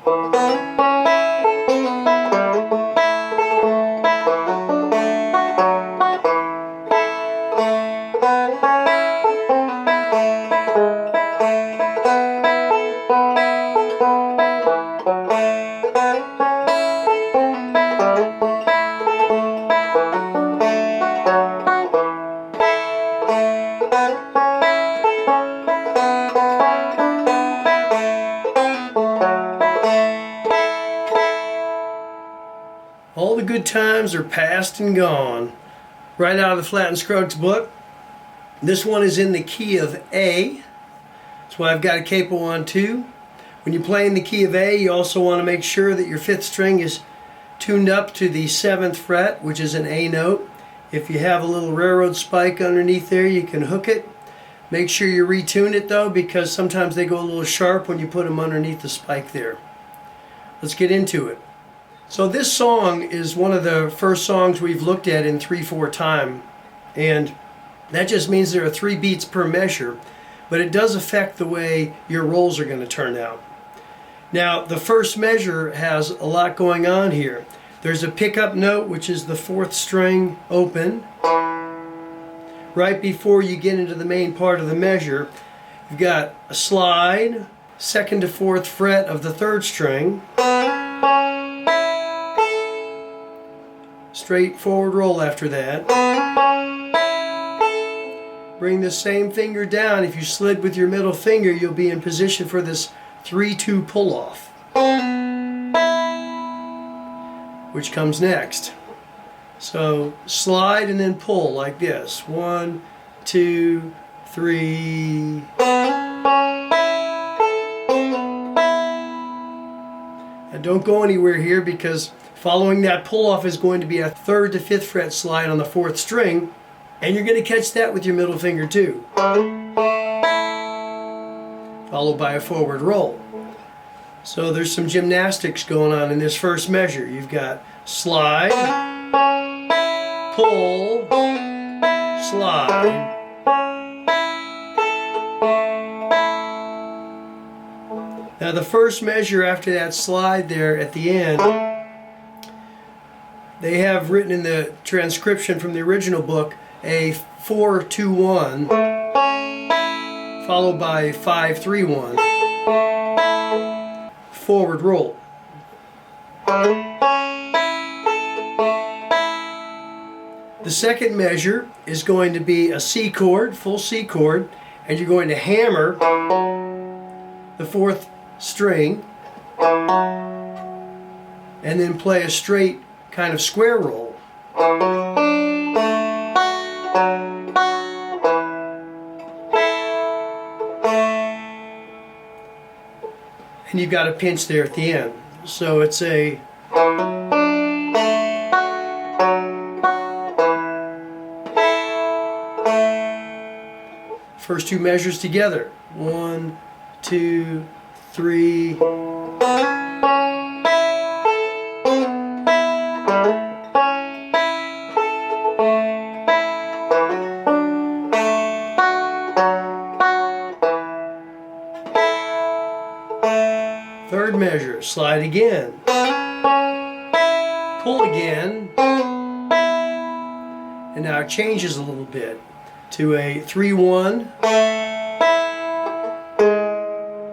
All the good times are past and gone. Right out of the Flat and Scruggs book. This one is in the key of A. That's why I've got a capo on too. When you play in the key of A, you also want to make sure that your 5th string is tuned up to the 7th fret, which is an A note. If you have a little railroad spike underneath there, you can hook it. Make sure you retune it though, because sometimes they go a little sharp when you put them underneath the spike there. Let's get into it. So this song is one of the first songs we've looked at in 3/4 time, and that just means there are 3 beats per measure, but it does affect the way your rolls are going to turn out. Now the first measure has a lot going on here. There's a pickup note, which is the 4th string open. Right before you get into the main part of the measure, you've got a slide, 2nd to 4th fret of the 3rd string. Straight forward roll after that. Bring the same finger down. If you slid with your middle finger, you'll be in position for this 3-2 pull off, which comes next. So slide and then pull like this. 1, 2, 3. And don't go anywhere here, because following that pull off is going to be a 3rd to 5th fret slide on the 4th string, and you're going to catch that with your middle finger too. Followed by a forward roll. So there's some gymnastics going on in this first measure. You've got slide, pull, slide. Now the first measure after that slide there at the end, they have written in the transcription from the original book a 4-2-1 followed by 5-3-1 forward roll. The second measure is going to be a C chord, full C chord, and you're going to hammer the 4th string and then play a straight kind of square roll. And you've got a pinch there at the end. So it's a first 2 measures together. 1, 2, 3. Third measure, slide again, pull again, and now it changes a little bit to a 3-1.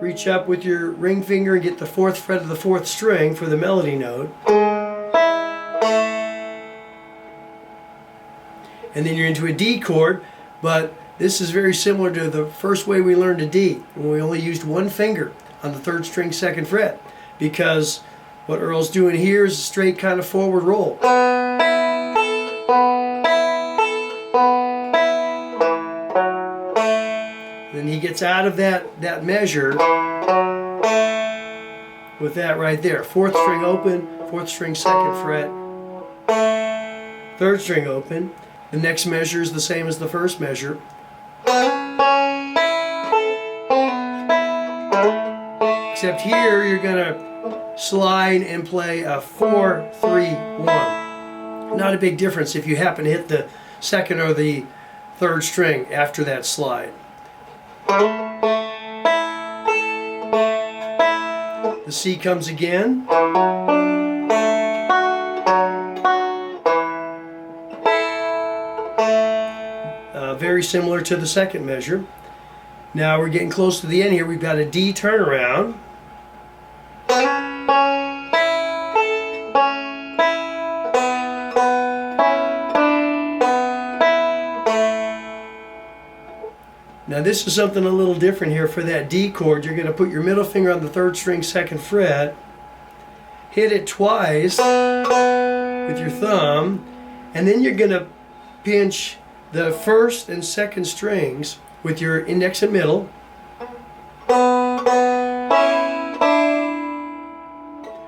Reach up with your ring finger and get the 4th fret of the 4th string for the melody note. And then you're into a D chord, but this is very similar to the first way we learned a D, when we only used one finger on the 3rd string 2nd fret, because what Earl's doing here is a straight kind of forward roll. Then he gets out of that measure with that right there. 4th string open, 4th string 2nd fret, 3rd string open. The next measure is the same as the first measure. Except here you're going to slide and play a 4-3-1. Not a big difference if you happen to hit the 2nd or the 3rd string after that slide. The C comes again. Very similar to the second measure. Now we're getting close to the end here. We've got a D turnaround. Now this is something a little different here. For that D chord, you're going to put your middle finger on the 3rd string 2nd fret, hit it twice with your thumb, and then you're going to pinch the 1st and 2nd strings with your index and middle.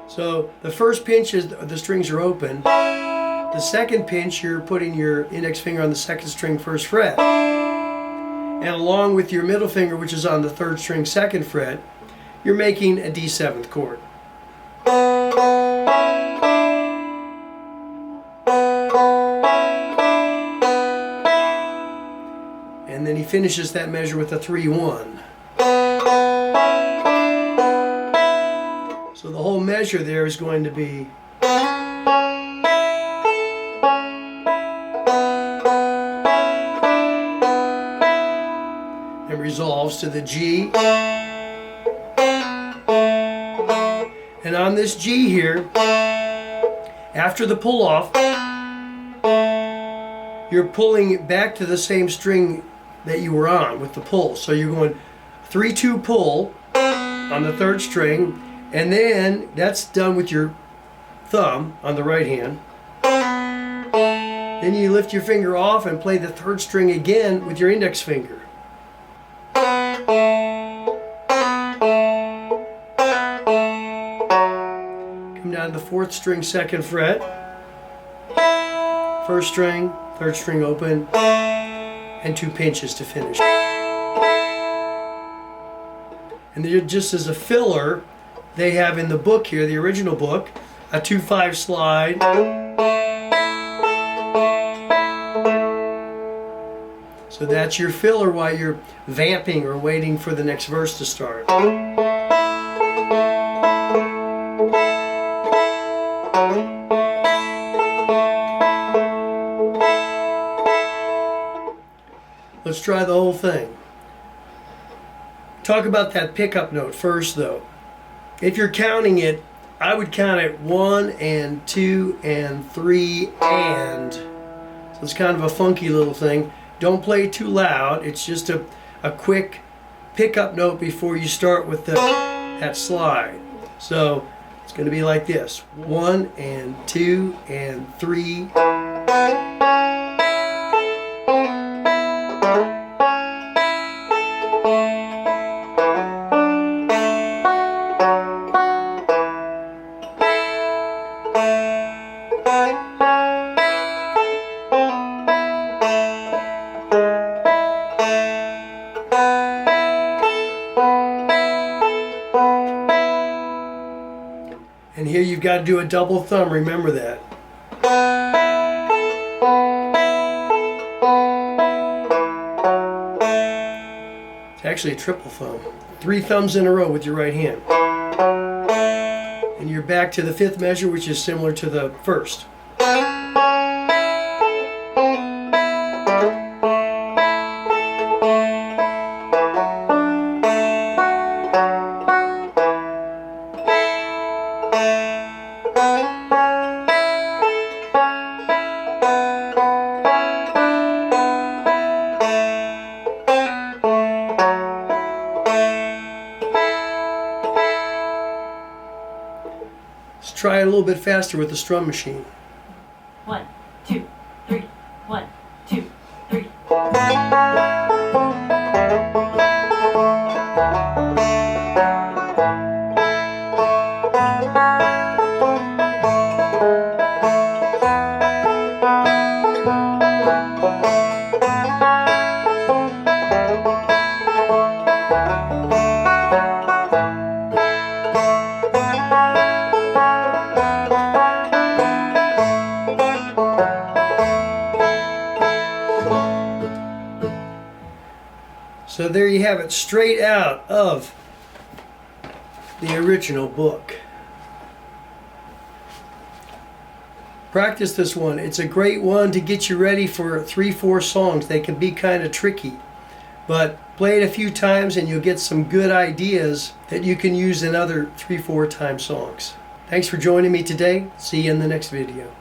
So the first pinch is the strings are open. The second pinch, you're putting your index finger on the 2nd string 1st fret. And along with your middle finger, which is on the 3rd string 2nd fret, you're making a D7th chord. And then he finishes that measure with a 3-1. So the whole measure there is going to be and resolves to the G. And on this G here, after the pull off, you're pulling it back to the same string that you were on with the pull. So you're going 3-2 pull on the 3rd string, and then that's done with your thumb on the right hand. Then you lift your finger off and play the 3rd string again with your index finger. Come down to the 4th string 2nd fret, 1st string, 3rd string open, and 2 pinches to finish. And then just as a filler, they have in the book here, the original book, a 2-5 slide. So that's your filler while you're vamping or waiting for the next verse to start. Let's try the whole thing. Talk about that pickup note first though. If you're counting it, I would count it 1 and 2 and 3 and. So it's kind of a funky little thing. Don't play too loud. It's just a quick pickup note before you start with that slide. So it's going to be like this. 1 and 2 and 3. And here you've got to do a double thumb, remember that. It's actually a triple thumb. 3 thumbs in a row with your right hand. And you're back to the 5th measure, which is similar to the 1st. Let's try it a little bit faster with the strum machine. 1, 2, 3. 1, 2, 3. So there you have it, straight out of the original book. Practice this one. It's a great one to get you ready for 3-4 songs. They can be kind of tricky, but play it a few times and you'll get some good ideas that you can use in other 3-4 time songs. Thanks for joining me today. See you in the next video.